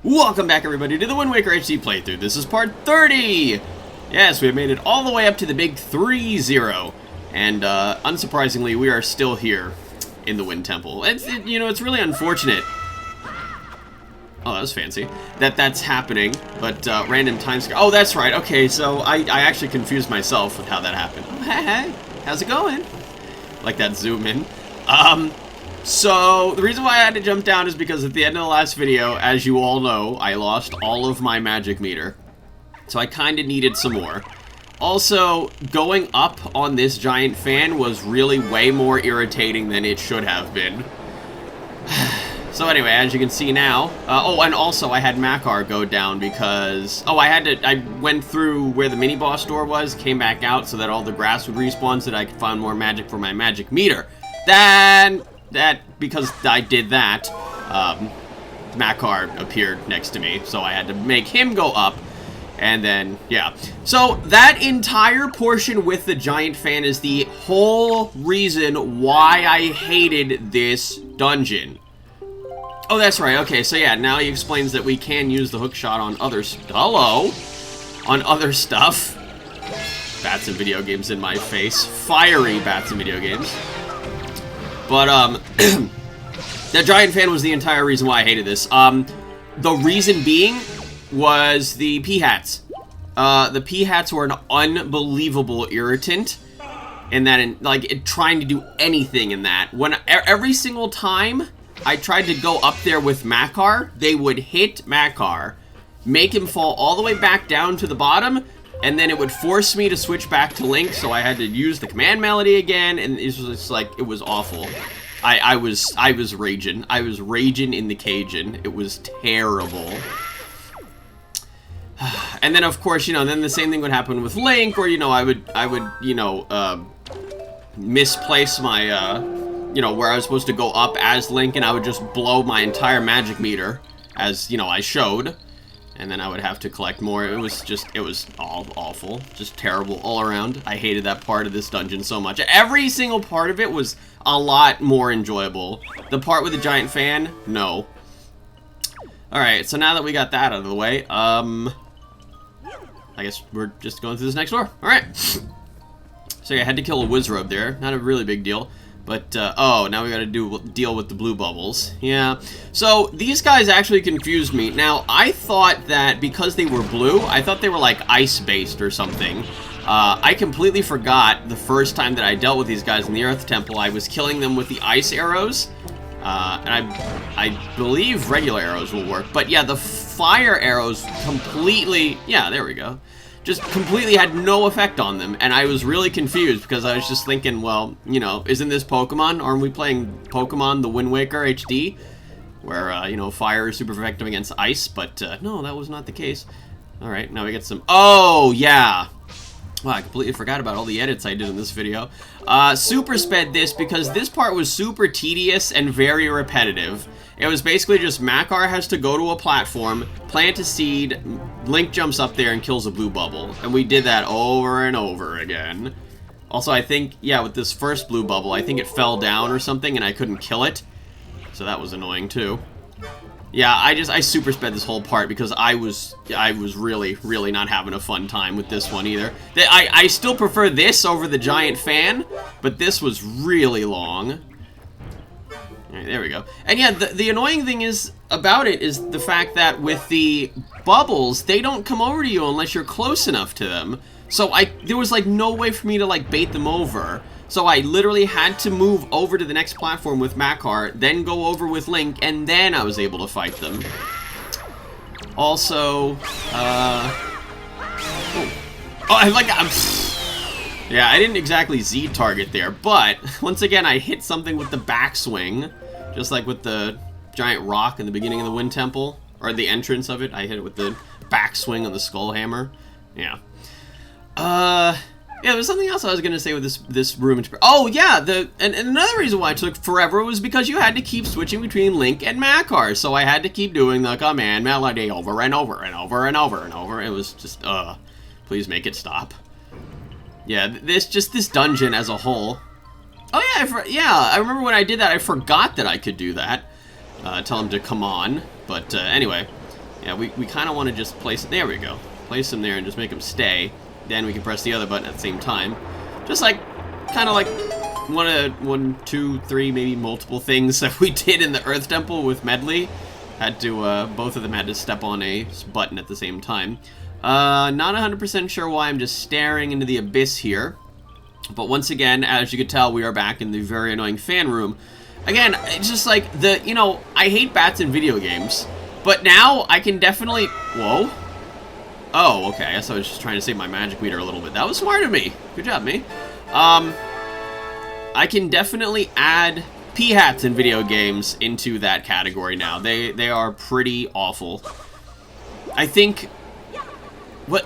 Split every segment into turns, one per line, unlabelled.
Welcome back, everybody, to the Wind Waker HD playthrough. This is part 30! Yes, we have made it all the way up to the big 3-0. And, unsurprisingly, we are still here in the Wind Temple. It's really unfortunate. Oh, that was fancy. That's happening, but, random time scale. Oh, that's right. Okay, so I actually confused myself with how that happened. Oh, hey, how's it going? Like that zoom in. So, the reason why I had to jump down is because at the end of the last video, as you all know, I lost all of my magic meter. So I kind of needed some more. Also, going up on this giant fan was really way more irritating than it should have been. So anyway, as you can see now, oh, and also I had Macar go down because, I went through where the mini-boss door was, came back out so that all the grass would respawn so that I could find more magic for my magic meter. Because I did that, Macar appeared next to me, so I had to make him go up, and then, yeah. So, that entire portion with the giant fan is the whole reason why I hated this dungeon. Oh, that's right, okay, so yeah, now he explains that we can use the hook shot on other on other stuff. Bats and video games in my face. Fiery bats and video games. But, that giant fan was the entire reason why I hated this. The reason being was the pea-hats. The pea-hats were an unbelievable irritant. And that, trying to do anything in that. Every single time I tried to go up there with Macar, they would hit Macar, make him fall all the way back down to the bottom, and then it would force me to switch back to Link, so I had to use the command melody again, and it was just like, it was awful. I was raging. I was raging in the Cajun. It was terrible. And then, of course, then the same thing would happen with Link, or, I would, misplace my, where I was supposed to go up as Link, and I would just blow my entire magic meter, as, I showed. And then I would have to collect more. It was all awful. Just terrible all around. I hated that part of this dungeon so much. Every single part of it was a lot more enjoyable. The part with the giant fan, no. Alright, so now that we got that out of the way, I guess we're just going through this next door. Alright. So yeah, I had to kill a Wizrobe there. Not a really big deal. But, oh, now we gotta deal with the blue bubbles. Yeah. So, these guys actually confused me. Now, I thought that because they were blue, I thought they were, like, ice-based or something. I completely forgot the first time that I dealt with these guys in the Earth Temple, I was killing them with the ice arrows. And I believe regular arrows will work. But, yeah, the fire arrows completely... Yeah, there we go. Just completely had no effect on them, and I was really confused because I was just thinking, well, isn't this Pokemon? Aren't we playing Pokemon the Wind Waker HD? Where, fire is super effective against ice, but, no, that was not the case. Alright, now we get some... Oh, yeah! Wow, I completely forgot about all the edits I did in this video. Super sped this because this part was super tedious and very repetitive. It was basically just Macar has to go to a platform, plant a seed, Link jumps up there and kills a blue bubble. And we did that over and over again. Also, I think, yeah, with this first blue bubble, I think it fell down or something and I couldn't kill it. So that was annoying too. Yeah, I super sped this whole part because I was really, really not having a fun time with this one either. I still prefer this over the giant fan, but this was really long. Alright, there we go. And yeah, the annoying thing is about it is the fact that with the bubbles, they don't come over to you unless you're close enough to them. So there was like no way for me to like bait them over. So I literally had to move over to the next platform with Macar, then go over with Link, and then I was able to fight them. Also, yeah, I didn't exactly Z-target there, but once again, I hit something with the backswing, just like with the giant rock in the beginning of the Wind Temple, or the entrance of it. I hit it with the backswing of the skull hammer. Yeah. Yeah, there's something else I was gonna say with this room. Oh yeah, and another reason why it took forever was because you had to keep switching between Link and Macar, so I had to keep doing the command melody over and over and over and over and over. It was just, please make it stop. Yeah, this dungeon as a whole. Oh yeah, I remember when I did that, I forgot that I could do that. Tell him to come on, but anyway. Yeah, we kind of want to just place it. There we go. Place them there and just make them stay. Then we can press the other button at the same time. Just like, kind of like one, two, three, maybe multiple things that we did in the Earth Temple with Medley. Had to, both of them had to step on a button at the same time. Not 100% sure why I'm just staring into the abyss here. But once again, as you can tell, we are back in the very annoying fan room. Again, it's just like, you know, I hate bats in video games. But now, I can definitely... Whoa. Oh, okay, I guess I was just trying to save my magic meter a little bit. That was smart of me. Good job, me. I can definitely add P-hats in video games into that category now. They are pretty awful. I think... What...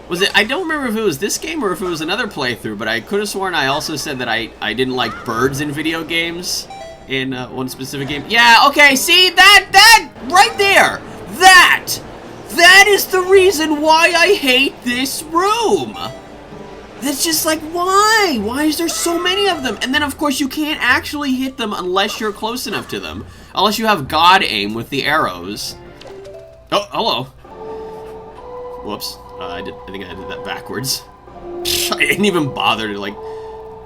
Was it... I don't remember if it was this game or if it was another playthrough, but I could have sworn I also said that I didn't like birds in video games in one specific game. Yeah, okay, see? That right there! That is the reason why I hate this room! That's just like, why? Why is there so many of them? And then, of course, you can't actually hit them unless you're close enough to them. Unless you have God aim with the arrows. Oh, hello. Whoops. I think I did that backwards. I didn't even bother to, like,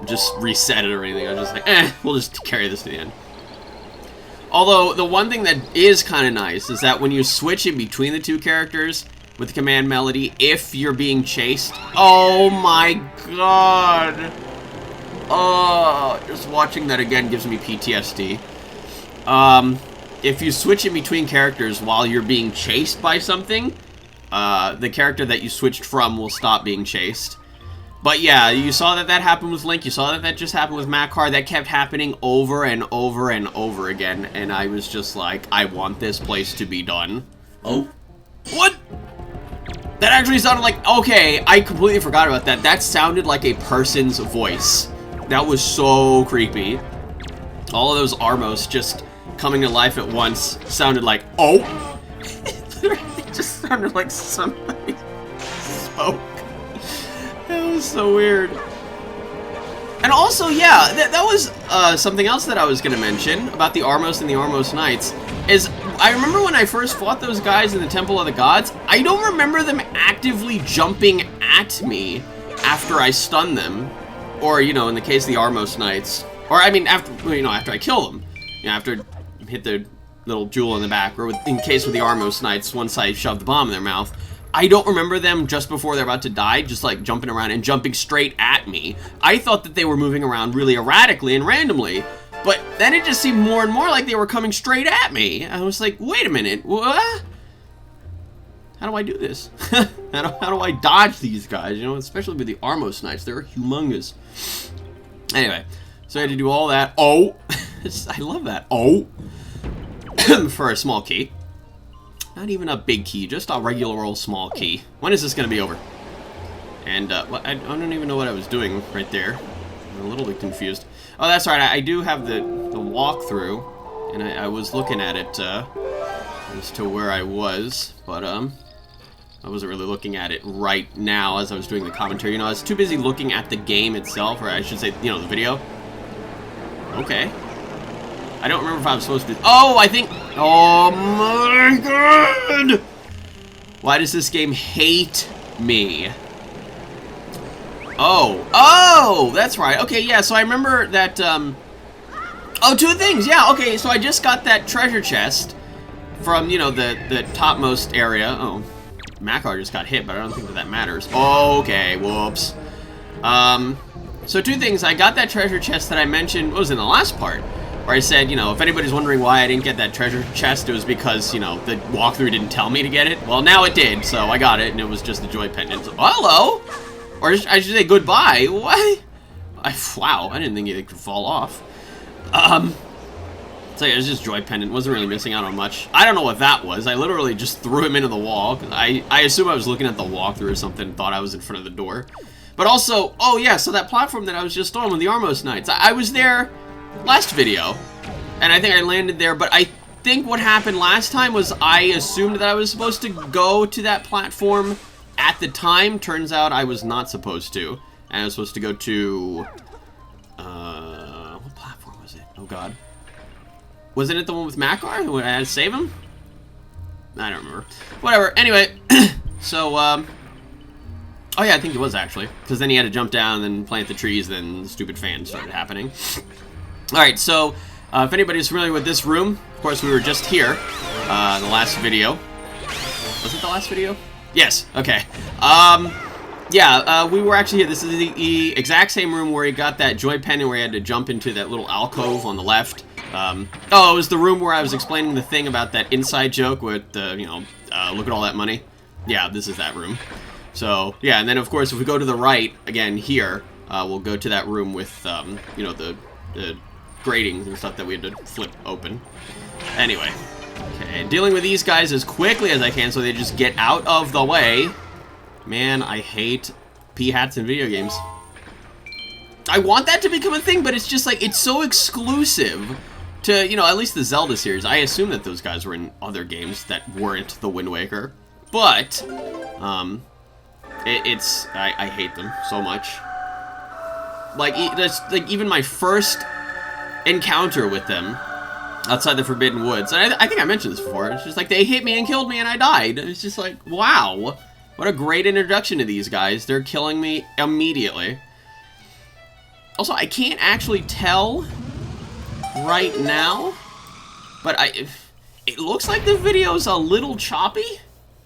just reset it or anything. I was just like, we'll just carry this to the end. Although, the one thing that is kind of nice is that when you switch in between the two characters with the command melody, if you're being chased... Oh my god! Oh, just watching that again gives me PTSD. If you switch in between characters while you're being chased by something, the character that you switched from will stop being chased. But yeah, you saw that happened with Link, you saw that just happened with Macar, that kept happening over and over and over again, and I was just like, I want this place to be done. Oh? What? That actually sounded like, okay, I completely forgot about that. That sounded like a person's voice. That was so creepy. All of those Armos just coming to life at once sounded like, oh! It just sounded like somebody spoke. That was so weird. And also, yeah, that was something else that I was going to mention about the Armos and the Armos Knights, is I remember when I first fought those guys in the Temple of the Gods, I don't remember them actively jumping at me after I stun them. Or, you know, in the case of the Armos Knights, or I mean, after, you know, after I kill them. You know, after I hit the little jewel in the back, or in case with the Armos Knights, once I shoved the bomb in their mouth. I don't remember them just before they're about to die, just like jumping around and jumping straight at me. I thought that they were moving around really erratically and randomly, but then it just seemed more and more like they were coming straight at me. I was like, wait a minute, what? How do I do this? how do I dodge these guys, you know, especially with the Armos Knights, they're humongous. Anyway, so I had to do all that. Oh, I love that. Oh, for a small key. Not even a big key, just a regular old small key. When is this going to be over? And, well, I don't even know what I was doing right there. I'm a little bit confused. Oh, that's right, I do have the walkthrough, and I was looking at it, as to where I was, but, I wasn't really looking at it right now as I was doing the commentary. You know, I was too busy looking at the game itself, or I should say, you know, the video. Okay. I don't remember if I was supposed to... Oh, I think... Oh my god! Why does this game hate me? Oh. Oh! That's right. Okay, yeah, so I remember that, Oh, two things! Yeah, okay, so I just got that treasure chest from, you know, the topmost area. Oh, Macar just got hit, but I don't think that matters. Okay, whoops. So two things. I got that treasure chest that I mentioned, what was in the last part? Where I said, you know, if anybody's wondering why I didn't get that treasure chest, it was because, you know, the walkthrough didn't tell me to get it. Well, now it did, so I got it, and it was just the joy pendant. So, hello! Or I should say goodbye. What? Wow, I didn't think it could fall off. So yeah, it was just joy pendant. Wasn't really missing out on much. I don't know what that was. I literally just threw him into the wall. I assume I was looking at the walkthrough or something and thought I was in front of the door. But also, oh yeah, so that platform that I was just on with the Armos Knights, I was there last video, and I think I landed there, but I think what happened last time was I assumed that I was supposed to go to that platform at the time. Turns out I was not supposed to, and I was supposed to go to, what platform was it? Oh god. Wasn't it the one with Macar when I had to save him? I don't remember. Whatever. Anyway, so, oh yeah, I think it was actually. Because then he had to jump down and then plant the trees, then the stupid fan started happening. Alright, so, if anybody's familiar with this room, of course we were just here, the last video. Was it the last video? Yes, okay. Yeah, we were actually here. This is the exact same room where he got that joy pendant where he had to jump into that little alcove on the left. Oh, it was the room where I was explaining the thing about that inside joke with the, you know, look at all that money. Yeah, this is that room. So, yeah, and then, of course, if we go to the right, again, here, we'll go to that room with, you know, the gratings and stuff that we had to flip open. Anyway. Okay, dealing with these guys as quickly as I can so they just get out of the way. Man, I hate P-hats in video games. I want that to become a thing, but it's just like, it's so exclusive to, you know, at least the Zelda series. I assume that those guys were in other games that weren't the Wind Waker. But, I hate them so much. Like, even my first encounter with them outside the Forbidden Woods, and I think I mentioned this before, it's just like, they hit me and killed me and I died. It's just like, wow. What a great introduction to these guys. They're killing me immediately. Also, I can't actually tell right now, but it looks like the video's a little choppy.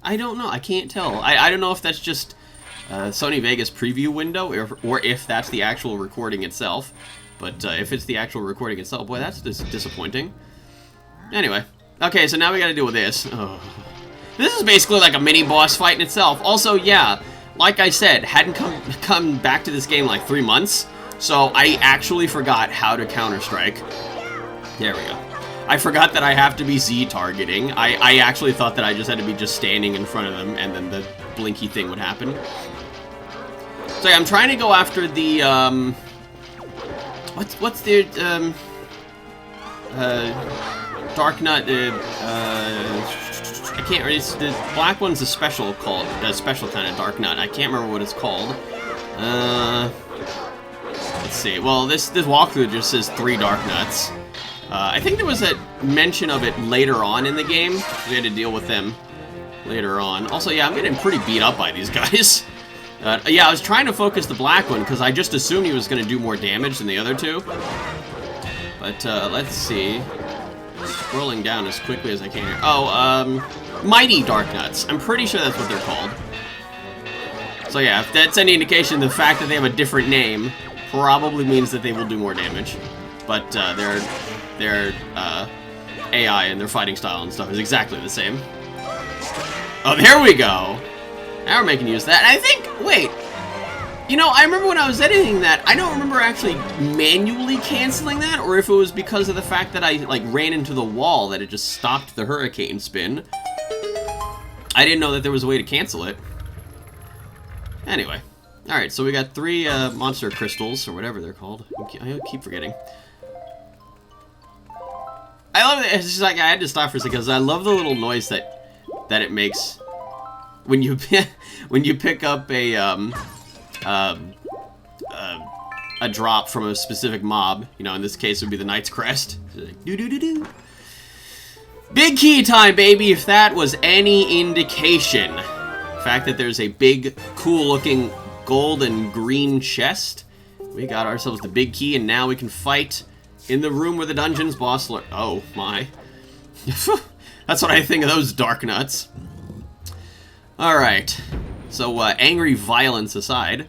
I don't know. I can't tell. I don't know if that's just Sony Vegas preview window or if that's the actual recording itself. But if it's the actual recording itself, boy, that's disappointing. Anyway. Okay, so now we gotta deal with this. Oh. This is basically like a mini boss fight in itself. Also, yeah, like I said, hadn't come back to this game like 3 months, so I actually forgot how to counter-strike. There we go. I forgot that I have to be Z targeting. I actually thought that I just had to be just standing in front of them, and then the blinky thing would happen. So yeah, I'm trying to go after the what's the Darknut, I can't really, the black one's a special kind of Darknut. I can't remember what it's called. Let's see. Well, this walkthrough just says 3 Darknuts. I think there was a mention of it later on in the game. We had to deal with them later on. Also, yeah, I'm getting pretty beat up by these guys. Yeah, I was trying to focus the black one because I just assumed he was going to do more damage than the other two. But, let's see. Scrolling down as quickly as I can here. Oh, Mighty Darknuts. I'm pretty sure that's what they're called. So yeah, if that's any indication, the fact that they have a different name probably means that they will do more damage. But, their AI and their fighting style and stuff is exactly the same. Oh, there we go! Now we're making use of that. And I think, wait, you know, I remember when I was editing that, I don't remember actually manually canceling that, or if it was because of the fact that I, like, ran into the wall that it just stopped the hurricane spin. I didn't know that there was a way to cancel it. Anyway. Alright, so we got 3 monster crystals, or whatever they're called. I keep forgetting. I love it. It's just like, I had to stop for a second, because I love the little noise that it makes when you pick up a drop from a specific mob. You know, in this case it would be the Knight's Crest. Like, do-do-do-do. Big key time, baby, if that was any indication. The fact that there's a big, cool-looking gold and green chest. We got ourselves the big key, and now we can fight in the room where the dungeon's boss lurks. Oh, my. That's what I think of those Darknuts. Alright. So, angry violence aside.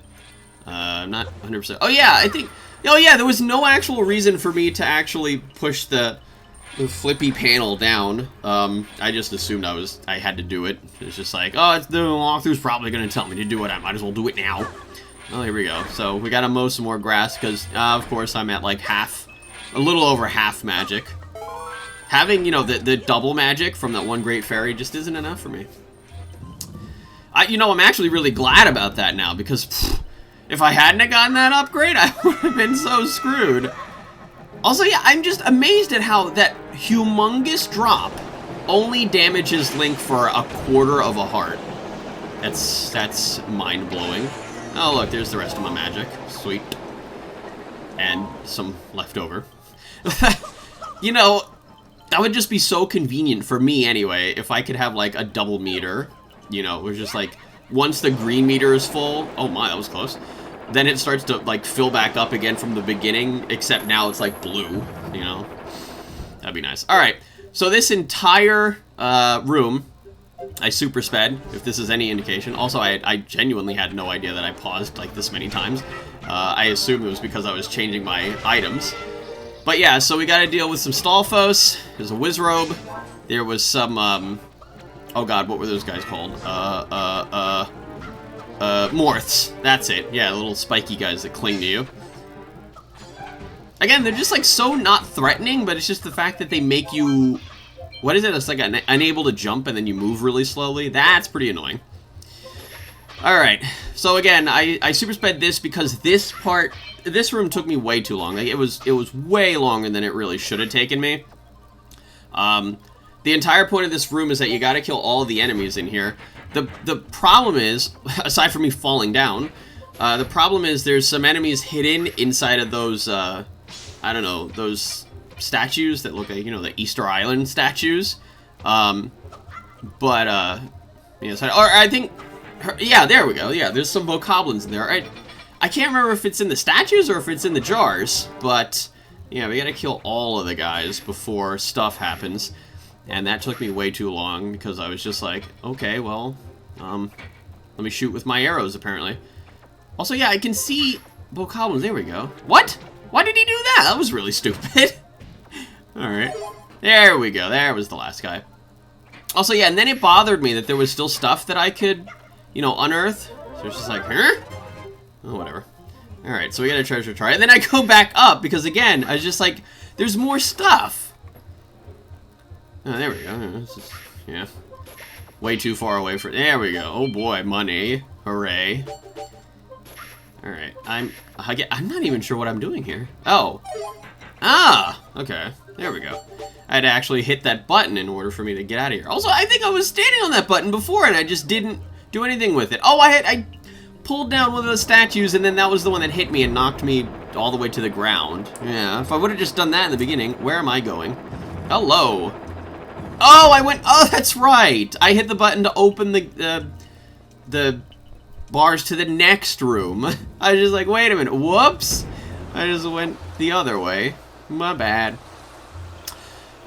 I'm not 100%. Oh, yeah, I think... Oh, yeah, there was no actual reason for me to actually push the flippy panel down. I just assumed I had to do it. It's just like, oh, the walkthrough's probably going to tell me to do it. I might as well do it now. Oh, here we go. So, we gotta mow some more grass, because, of course, I'm at, like, a little over half magic. Having, you know, the double magic from that one Great Fairy just isn't enough for me. You know, I'm actually really glad about that now, because pff, if I hadn't gotten that upgrade, I would have been so screwed. Also, yeah, I'm just amazed at how that humongous drop only damages Link for 1/4 of a heart. That's mind-blowing. Oh, look, there's the rest of my magic. Sweet. And some leftover. You know, That would just be so convenient for me anyway, if I could have, like, a double meter. You know, it was just like, once the green meter is full... Oh my, that was close. Then it starts to, like, fill back up again from the beginning, except now it's, like, blue, you know? That'd be nice. Alright, so this entire room, I super sped, if this is any indication. Also, I genuinely had no idea that I paused, like, this many times. I assumed it was because I was changing my items. But yeah, so we gotta deal with some Stalfos. There's a Wizrobe. There was some, oh god, what were those guys called? Morths. That's it. Yeah, little spiky guys that cling to you. Again, they're just, like, so not threatening, but it's just the fact that they make you... What is it? It's like unable to jump and then you move really slowly. That's pretty annoying. Alright, so again, I super sped this because this room took me way too long. Like, it was way longer than it really should have taken me. The entire point of this room is that you gotta kill all of the enemies in here. The problem is, aside from me falling down, the problem is there's some enemies hidden inside of those, I don't know, those statues that look like, you know, the Easter Island statues. Yeah, so, or I think... Yeah, there we go. Yeah, there's some bokoblins in there. I can't remember if it's in the statues or if it's in the jars, but yeah, we gotta kill all of the guys before stuff happens. And that took me way too long because I was just like, okay, well, let me shoot with my arrows, apparently. Also, yeah, I can see bokoblins. There we go. What? Why did he do that? That was really stupid. Alright. There we go. There was the last guy. Also, yeah, and then it bothered me that there was still stuff that I could... you know, unearth. So it's just like, huh? Oh, whatever. Alright, so we got a treasure chart. And then I go back up because, again, I was just like, there's more stuff. Oh, there we go. This is, yeah. Way too far away for... There we go. Oh, boy. Money. Hooray. Alright. I'm not even sure what I'm doing here. Oh. Ah! Okay. There we go. I had to actually hit that button in order for me to get out of here. Also, I think I was standing on that button before and I just didn't do anything with it. Oh, I pulled down one of the statues and then that was the one that hit me and knocked me all the way to the ground. Yeah, if I would have just done that in the beginning, where am I going? Hello. Oh, I went, oh, that's right. I hit the button to open the bars to the next room. I was just like, wait a minute, whoops. I just went the other way. My bad.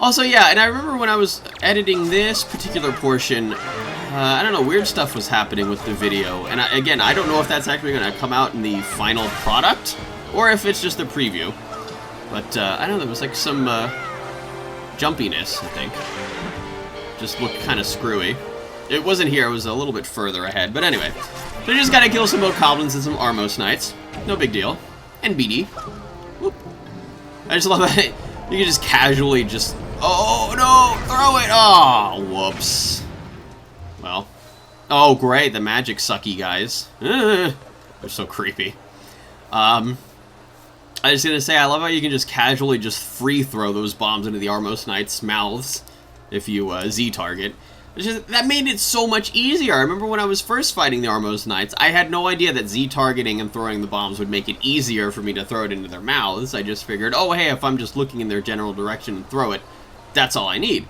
Also, yeah, and I remember when I was editing this particular portion, I don't know, weird stuff was happening with the video. And again, I don't know if that's actually going to come out in the final product, or if it's just a preview. But, I don't know, there was like some jumpiness, I think. Just looked kind of screwy. It wasn't here, it was a little bit further ahead. But anyway, so you just gotta kill some bokoblins and some Armos Knights. No big deal. And BD. Whoop. I just love that you can just casually just... Oh, no! Throw it! Oh, whoops. Well. Oh, great. The magic sucky guys. They're so creepy. I was gonna say, I love how you can just casually just free throw those bombs into the Armos Knights' mouths if you Z-target. That made it so much easier. I remember when I was first fighting the Armos Knights, I had no idea that Z-targeting and throwing the bombs would make it easier for me to throw it into their mouths. I just figured, oh, hey, if I'm just looking in their general direction and throw it, that's all I need.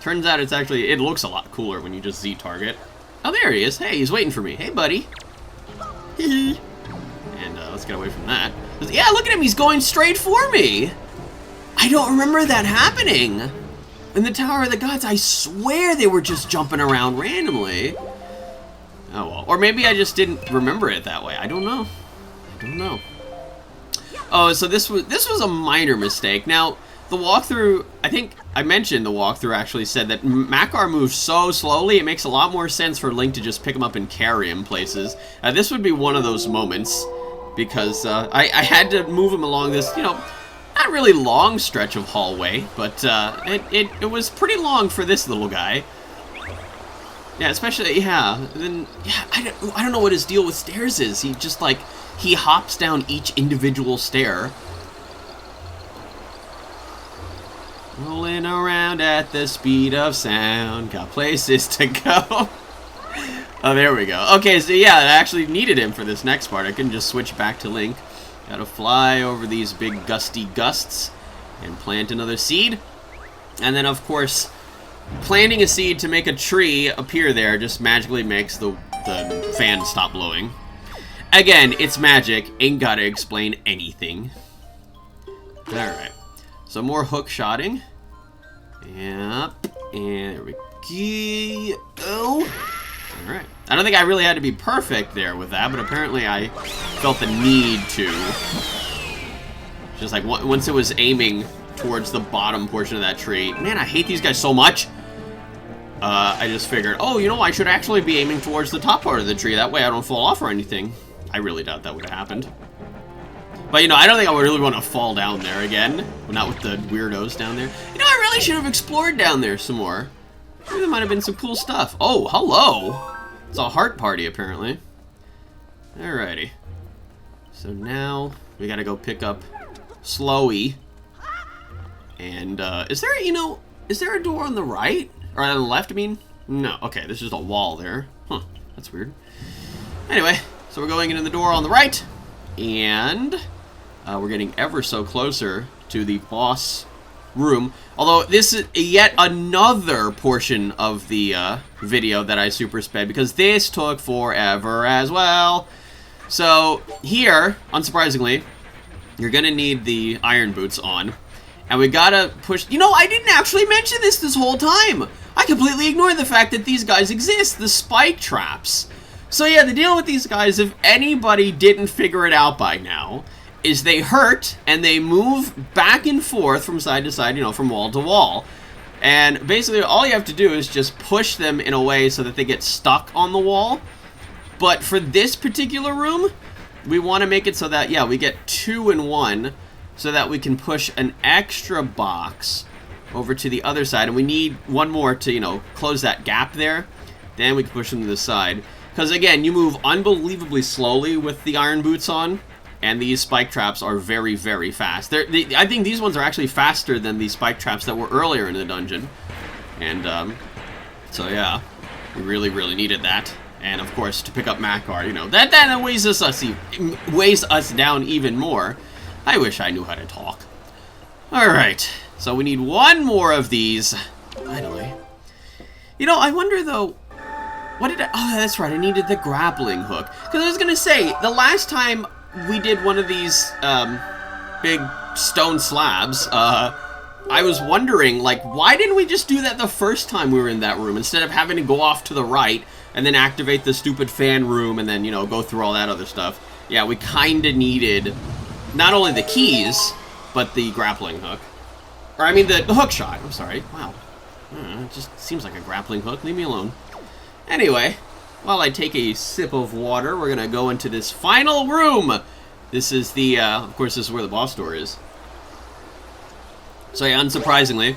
Turns out it's actually, it looks a lot cooler when you just Z-target. Oh, there he is. Hey, he's waiting for me. Hey, buddy. And let's get away from that. Yeah, look at him. He's going straight for me. I don't remember that happening. In the Tower of the Gods, I swear they were just jumping around randomly. Oh, well. Or maybe I just didn't remember it that way. I don't know. I don't know. Oh, so this was a minor mistake. Now, the walkthrough, I think I mentioned the walkthrough actually said that Macar moves so slowly, it makes a lot more sense for Link to just pick him up and carry him places. This would be one of those moments, because I had to move him along this, you know, not really long stretch of hallway, but it was pretty long for this little guy. Yeah, especially, yeah, then, yeah, I don't know what his deal with stairs is. He just, like, he hops down each individual stair. Rolling around at the speed of sound, got places to go. Oh, there we go. Okay, so yeah, I actually needed him for this next part. I couldn't just switch back to Link. Gotta fly over these big gusty gusts and plant another seed. And then, of course, planting a seed to make a tree appear there just magically makes the fan stop blowing. Again, it's magic. Ain't gotta explain anything. Alright. So more hook shotting. Yep. And there we go. Alright. I don't think I really had to be perfect there with that, but apparently I felt the need to. Just like once it was aiming towards the bottom portion of that tree. Man, I hate these guys so much. I just figured, oh, you know, I should actually be aiming towards the top part of the tree. That way I don't fall off or anything. I really doubt that would have happened. But, you know, I don't think I would really want to fall down there again. Not with the weirdos down there. You know, I really should have explored down there some more. Maybe there might have been some cool stuff. Oh, hello. It's a heart party, apparently. Alrighty. So now we gotta go pick up Slowy. And, is there, you know, is there a door on the right? Or on the left, I mean? No. Okay, there's just a wall there. Huh. That's weird. Anyway, so we're going into the door on the right. And we're getting ever so closer to the boss room. Although this is yet another portion of the video that I super sped because this took forever as well. So here, unsurprisingly, you're gonna need the iron boots on. And we gotta push... You know, I didn't actually mention this whole time. I completely ignored the fact that these guys exist, the spike traps. So yeah, the deal with these guys, if anybody didn't figure it out by now, is they hurt and they move back and forth from side to side, you know, from wall to wall. And basically all you have to do is just push them in a way so that they get stuck on the wall. But for this particular room, we want to make it so that, yeah, we get 2 in 1 so that we can push an extra box over to the other side. And we need one more to, you know, close that gap there. Then we can push them to the side. Because, again, you move unbelievably slowly with the iron boots on, and these spike traps are very, very fast. I think these ones are actually faster than the spike traps that were earlier in the dungeon. And, so, yeah, we really, really needed that. And, of course, to pick up Macar, you know, that weighs us down even more. I wish I knew how to talk. Alright, so we need one more of these. Finally. You know, I wonder, though... What did I... Oh, that's right. I needed the grappling hook. Because I was going to say, the last time we did one of these big stone slabs, I was wondering, like, why didn't we just do that the first time we were in that room instead of having to go off to the right and then activate the stupid fan room and then, you know, go through all that other stuff? Yeah, we kind of needed not only the keys, but the grappling hook. Or, I mean, the hook shot. I'm sorry. Wow. It just seems like a grappling hook. Leave me alone. Anyway, while I take a sip of water, we're gonna go into this final room. This is the, of course, this is where the boss door is. So yeah, unsurprisingly,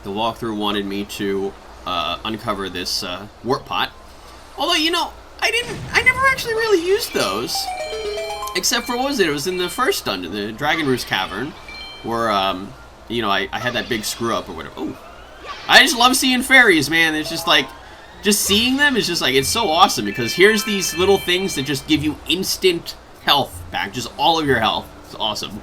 the walkthrough wanted me to uncover this warp pot. Although, you know, I never actually really used those. Except for, what was it? It was in the first dungeon, the Dragon Roost Cavern, where, you know, I had that big screw up or whatever. Oh, I just love seeing fairies, man. It's just like... Just seeing them is just like, it's so awesome because here's these little things that just give you instant health back. Just all of your health. It's awesome.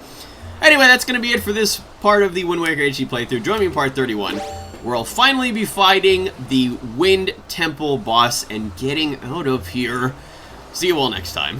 Anyway, that's going to be it for this part of the Wind Waker HD playthrough. Join me in part 31, where I'll finally be fighting the Wind Temple boss and getting out of here. See you all next time.